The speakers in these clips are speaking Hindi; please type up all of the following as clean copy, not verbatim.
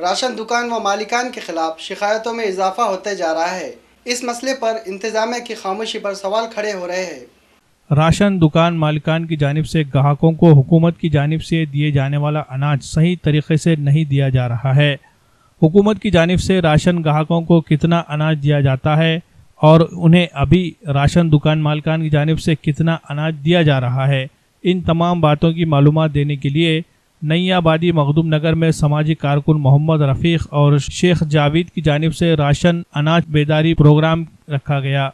राशन दुकान व मालिकान के खिलाफ शिकायतों में इजाफा होते जा रहा है। इस मसले पर इंतजामिया की खामोशी पर सवाल खड़े हो रहे हैं। राशन दुकान मालिकान की जानिब से ग्राहकों को हुकूमत की जानिब से दिए जाने वाला अनाज सही तरीके से नहीं दिया जा रहा है। हुकूमत की जानिब से राशन ग्राहकों को कितना अनाज दिया जाता है और उन्हें अभी राशन दुकान मालिकान की जानिब से कितना अनाज दिया जा रहा है, इन तमाम बातों की मालूमात देने के लिए नई आबादी मखदूम नगर में समाजी कारकुन मोहम्मद रफ़ीक और शेख जावेद की जानिब से राशन अनाज बेदारी प्रोग्राम रखा गया।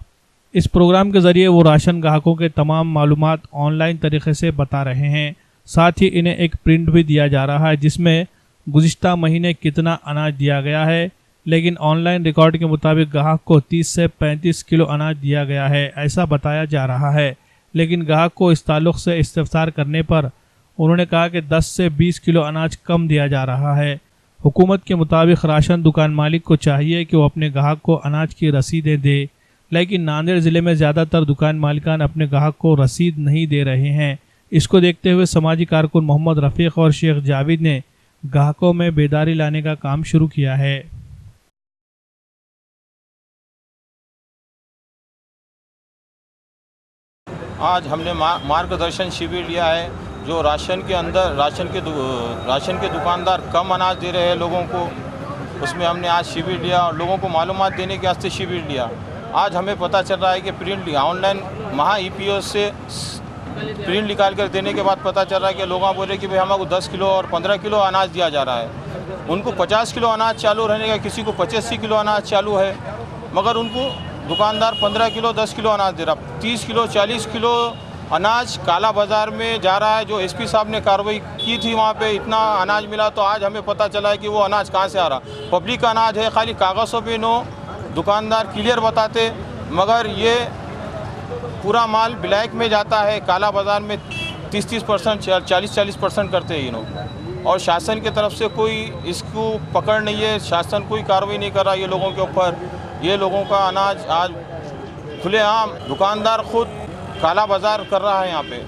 इस प्रोग्राम के ज़रिए वो राशन ग्राहकों के तमाम मालूमात ऑनलाइन तरीके से बता रहे हैं। साथ ही इन्हें एक प्रिंट भी दिया जा रहा है जिसमें गुज़िश्ता महीने कितना अनाज दिया गया है, लेकिन ऑनलाइन रिकॉर्ड के मुताबिक ग्राहक को 30 से 35 किलो अनाज दिया गया है, ऐसा बताया जा रहा है। लेकिन ग्राहक को इस ताल्लुक़ से इस्तफसार करने पर उन्होंने कहा कि 10 से 20 किलो अनाज कम दिया जा रहा है। हुकूमत के मुताबिक राशन दुकान मालिक को चाहिए कि वो अपने ग्राहक को अनाज की रसीदें दे, लेकिन नांदेड़ ज़िले में ज़्यादातर दुकान मालिकान अपने ग्राहक को रसीद नहीं दे रहे हैं। इसको देखते हुए समाजी कारकुन मोहम्मद रफ़ीक और शेख जावेद ने ग्राहकों में बेदारी लाने का काम शुरू किया है। आज हमने मार्गदर्शन शिविर लिया है। जो राशन के दुकानदार कम अनाज दे रहे हैं लोगों को, उसमें हमने आज शिविर लिया और लोगों को मालूमात देने के वास्ते शिविर लिया। आज हमें पता चल रहा है कि प्रिंट लिया ऑनलाइन महा EPO से प्रिंट निकाल कर देने के बाद पता चल रहा है कि लोग बोल रहे हैं कि भाई हमको 10 किलो और 15 किलो अनाज दिया जा रहा है। उनको 50 किलो अनाज चालू रहने का, किसी को 85 किलो अनाज चालू है, मगर उनको दुकानदार 15 किलो 10 किलो अनाज दे रहा। 30 किलो 40 किलो अनाज काला बाज़ार में जा रहा है। जो SP साहब ने कार्रवाई की थी वहाँ पे इतना अनाज मिला, तो आज हमें पता चला है कि वो अनाज कहाँ से आ रहा। पब्लिक का अनाज है, खाली कागज़ों पे नो दुकानदार क्लियर बताते, मगर ये पूरा माल ब्लैक में जाता है। काला बाज़ार में 30% 40% करते हैं ये और शासन की तरफ से कोई इसको पकड़ नहीं है। शासन कोई कार्रवाई नहीं कर रहा ये लोगों के ऊपर। ये लोगों का अनाज आज खुलेआम दुकानदार खुद काला बाज़ार कर रहा है यहाँ पे।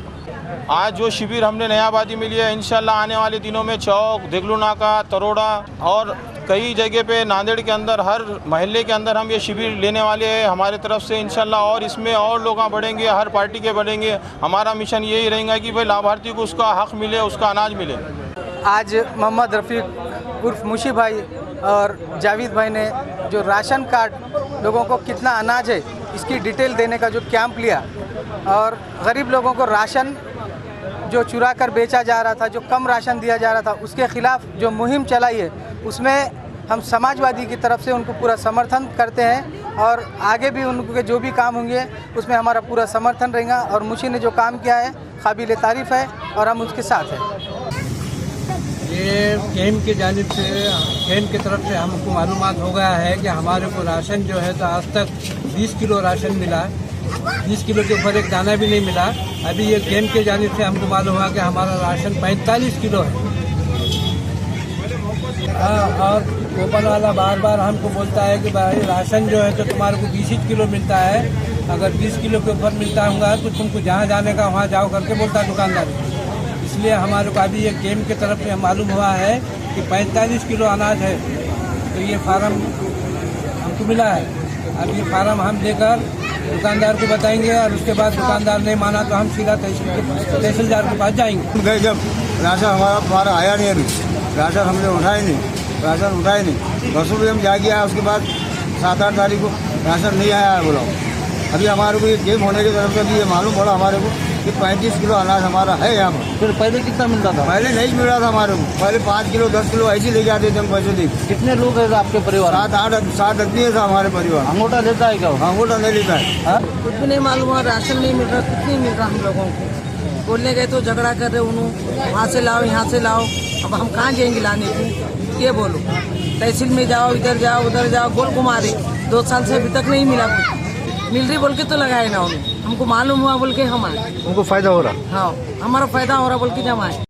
आज जो शिविर हमने नयाबादी में लिया, इंशाल्लाह आने वाले दिनों में चौक, देगलू नाका, तरोड़ा और कई जगह पे नांदेड़ के अंदर हर महल्ले के अंदर हम ये शिविर लेने वाले हैं हमारे तरफ से इंशाल्लाह। और इसमें और लोग बढ़ेंगे, हर पार्टी के बढ़ेंगे। हमारा मिशन यही रहेगा कि भाई लाभार्थी को उसका हक मिले, उसका अनाज मिले। आज मोहम्मद रफ़ीक उर्फ मुशी भाई और जावेद भाई ने जो राशन कार्ड लोगों को कितना अनाज है इसकी डिटेल देने का जो कैंप लिया और गरीब लोगों को राशन जो चुरा कर बेचा जा रहा था, जो कम राशन दिया जा रहा था, उसके खिलाफ जो मुहिम चलाई है उसमें हम समाजवादी की तरफ से उनको पूरा समर्थन करते हैं और आगे भी उनके जो भी काम होंगे उसमें हमारा पूरा समर्थन रहेगा। और मुशी ने जो काम किया है काबिल तारीफ़ है और हम उसके साथ हैं। ये केम की जानिब से केम की तरफ से हमको मालूमात हो गया है कि हमारे को राशन जो है तो आज तक 20 किलो राशन मिला, 20 किलो के ऊपर एक दाना भी नहीं मिला। अभी ये केम की जानिब से हमको मालूम हुआ कि हमारा राशन 45 किलो है। और ऊपर वाला बार बार हमको बोलता है कि भाई राशन जो है तो तुम्हारे को 20 किलो मिलता है, अगर 20 किलो के ऊपर मिलता होगा तो तुमको जहाँ जाने का वहाँ जाओ करके बोलता है दुकानदार। इसलिए हमारे को अभी ये केम की तरफ से मालूम हुआ है कि 45 किलो अनाज है। तो ये फार्म हमको मिला है। अब ये फार्म हम लेकर दुकानदार को बताएंगे और उसके बाद दुकानदार नहीं माना तो हम सीधा तहसीलदार के पास जाएंगे। जब राशन हमारा आया नहीं, अभी राशन हमने उठाया नहीं, बसों भी हम जा गया। उसके बाद 7-8 तारीख को राशन नहीं आया है बोला। अभी हमारे को ये गेम होने की तरफ से भी ये मालूम पड़ा हमारे को कि 35 किलो अनाज हमारा है यहाँ पर। फिर पहले कितना मिलता था? पहले नहीं मिल रहा था हमारे को। पहले 5 किलो 10 किलो ऐसे लेके आते थे हम पैसे दे। कितने लोग हैं आपके परिवार? 7 आदमी था हमारे परिवार। अंगूठा लेता है क्या? अंगूठा नहीं लेता है। कुछ भी नहीं मालूम हुआ, राशन नहीं मिल रहा, कुछ नहीं मिल रहा। हम लोगों को बोलने गए तो झगड़ा कर रहे उन्होंने, वहाँ से लाओ यहाँ से लाओ। अब हम कहाँ जाएंगे लाने को? ये बोलो तहसील में जाओ, इधर जाओ उधर जाओ, गोल घुमा रहे। 2 साल से अभी तक नहीं मिला। कुछ मिल रही बोल के तो लगाए ना उन्हें, हमको मालूम हुआ बोल के हम आए। उनको फायदा हो रहा? हाँ, हमारा फायदा हो रहा बोल के जमाए।